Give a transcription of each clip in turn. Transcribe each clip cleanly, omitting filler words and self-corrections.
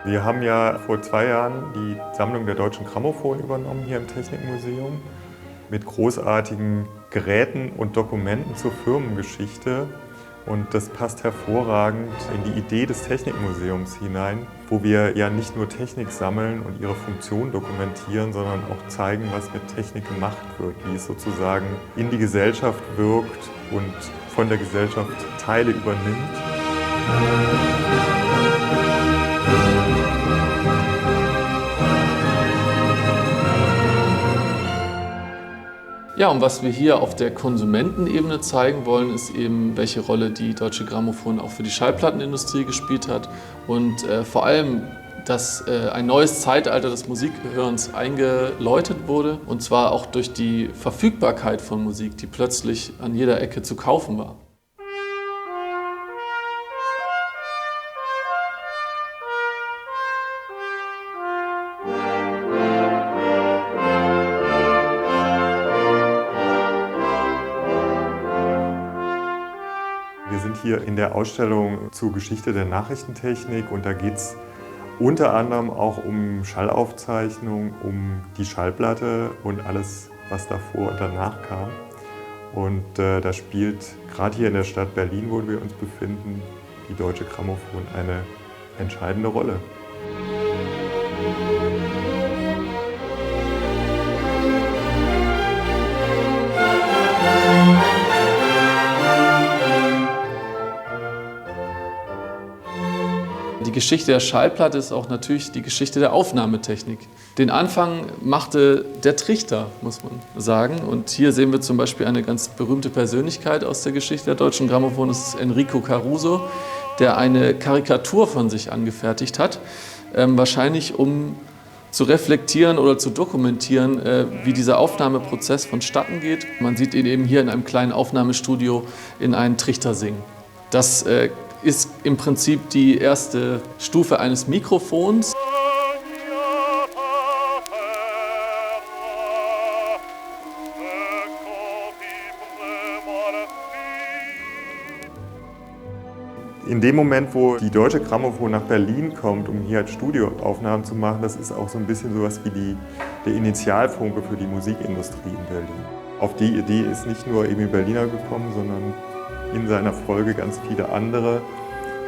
Wir haben ja vor 2 Jahren die Sammlung der Deutschen Grammophon übernommen hier im Technikmuseum mit großartigen Geräten und Dokumenten zur Firmengeschichte. Und das passt hervorragend in die Idee des Technikmuseums hinein, wo wir ja nicht nur Technik sammeln und ihre Funktion dokumentieren, sondern auch zeigen, was mit Technik gemacht wird, wie es sozusagen in die Gesellschaft wirkt und von der Gesellschaft Teile übernimmt. Ja, und was wir hier auf der Konsumentenebene zeigen wollen, ist eben, welche Rolle die Deutsche Grammophon auch für die Schallplattenindustrie gespielt hat und vor allem, dass ein neues Zeitalter des Musikhörens eingeläutet wurde, und zwar auch durch die Verfügbarkeit von Musik, die plötzlich an jeder Ecke zu kaufen war. Wir sind hier in der Ausstellung zur Geschichte der Nachrichtentechnik und da geht es unter anderem auch um Schallaufzeichnung, um die Schallplatte und alles, was davor und danach kam. Und da spielt gerade hier in der Stadt Berlin, wo wir uns befinden, die Deutsche Grammophon eine entscheidende Rolle. Die Geschichte der Schallplatte ist auch natürlich die Geschichte der Aufnahmetechnik. Den Anfang machte der Trichter, muss man sagen. Und hier sehen wir zum Beispiel eine ganz berühmte Persönlichkeit aus der Geschichte der Deutschen Grammophon. Das ist Enrico Caruso, der eine Karikatur von sich angefertigt hat. Wahrscheinlich um zu reflektieren oder zu dokumentieren, wie dieser Aufnahmeprozess vonstatten geht. Man sieht ihn eben hier in einem kleinen Aufnahmestudio in einen Trichter singen. Das ist im Prinzip die erste Stufe eines Mikrofons. In dem Moment, wo die Deutsche Grammophon nach Berlin kommt, um hier halt Studioaufnahmen zu machen, das ist auch so ein bisschen sowas wie der Initialfunke für die Musikindustrie in Berlin. Auf die Idee ist nicht nur Emil Berliner gekommen, sondern in seiner Folge ganz viele andere.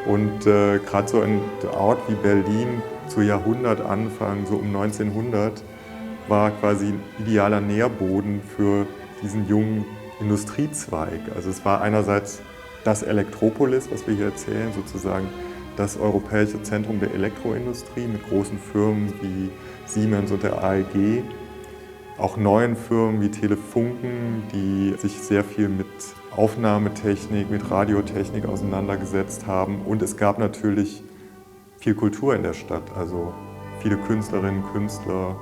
Und gerade so ein Ort wie Berlin zu Jahrhundertanfang, so um 1900, war quasi ein idealer Nährboden für diesen jungen Industriezweig. Also es war einerseits das Elektropolis, was wir hier erzählen, sozusagen das europäische Zentrum der Elektroindustrie mit großen Firmen wie Siemens und der AEG, auch neuen Firmen wie Telefunken, die sich sehr viel mit Aufnahmetechnik, mit Radiotechnik auseinandergesetzt haben. Und es gab natürlich viel Kultur in der Stadt, also viele Künstlerinnen, Künstler.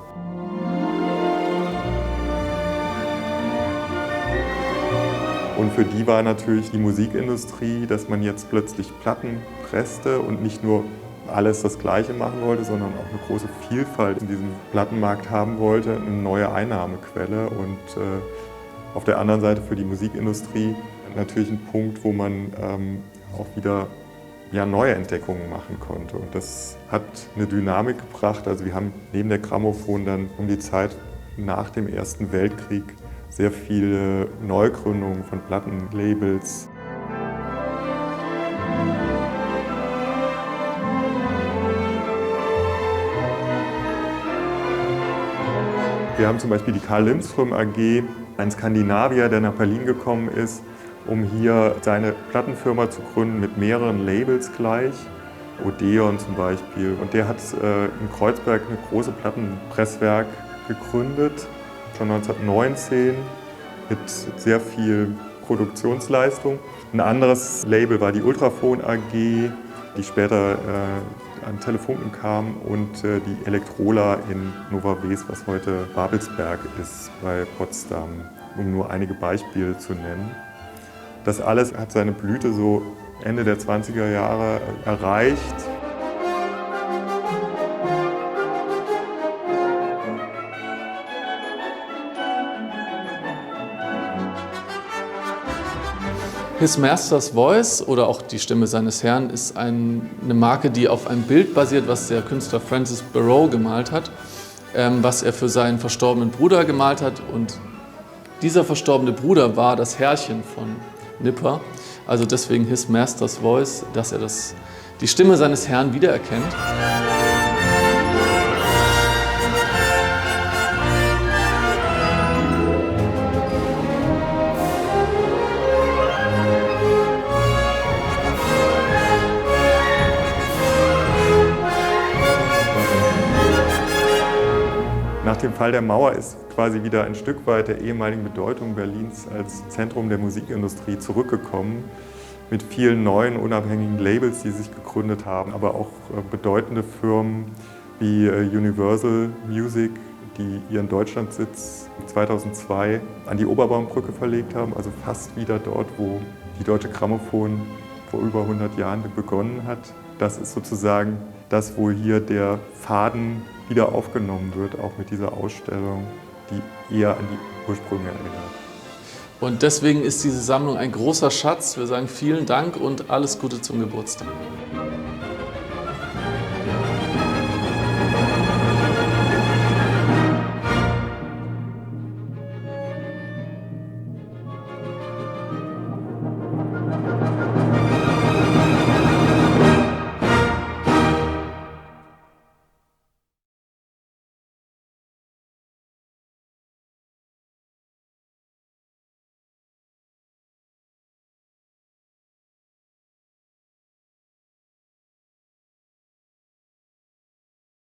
Und für die war natürlich die Musikindustrie, dass man jetzt plötzlich Platten presste und nicht nur alles das Gleiche machen wollte, sondern auch eine große Vielfalt in diesem Plattenmarkt haben wollte, eine neue Einnahmequelle. Und auf der anderen Seite für die Musikindustrie natürlich ein Punkt, wo man auch wieder neue Entdeckungen machen konnte. Und das hat eine Dynamik gebracht. Also wir haben neben der Grammophon dann um die Zeit nach dem Ersten Weltkrieg sehr viele Neugründungen von Plattenlabels. Wir haben zum Beispiel die Carl Lindström AG, ein Skandinavier, der nach Berlin gekommen ist, um hier seine Plattenfirma zu gründen mit mehreren Labels gleich. Odeon zum Beispiel. Und der hat in Kreuzberg eine große Plattenpresswerk gegründet, schon 1919, mit sehr viel Produktionsleistung. Ein anderes Label war die Ultrafon AG, die später an Telefunken kam, und die Elektrola in Nova Ves, was heute Babelsberg ist bei Potsdam, um nur einige Beispiele zu nennen. Das alles hat seine Blüte so Ende der 20er Jahre erreicht. His Master's Voice oder auch die Stimme seines Herrn ist eine Marke, die auf einem Bild basiert, was der Künstler Francis Barrow gemalt hat, was er für seinen verstorbenen Bruder gemalt hat. Und dieser verstorbene Bruder war das Herrchen von Nipper. Also deswegen His Master's Voice, dass er die Stimme seines Herrn wiedererkennt. Nach dem Fall der Mauer ist quasi wieder ein Stück weit der ehemaligen Bedeutung Berlins als Zentrum der Musikindustrie zurückgekommen, mit vielen neuen unabhängigen Labels, die sich gegründet haben, aber auch bedeutende Firmen wie Universal Music, die ihren Deutschlandsitz 2002 an die Oberbaumbrücke verlegt haben, also fast wieder dort, wo die Deutsche Grammophon vor über 100 Jahren begonnen hat. Das ist sozusagen das, wo hier der Faden wieder aufgenommen wird, auch mit dieser Ausstellung, die eher an die Ursprünge erinnert. Und deswegen ist diese Sammlung ein großer Schatz. Wir sagen vielen Dank und alles Gute zum Geburtstag.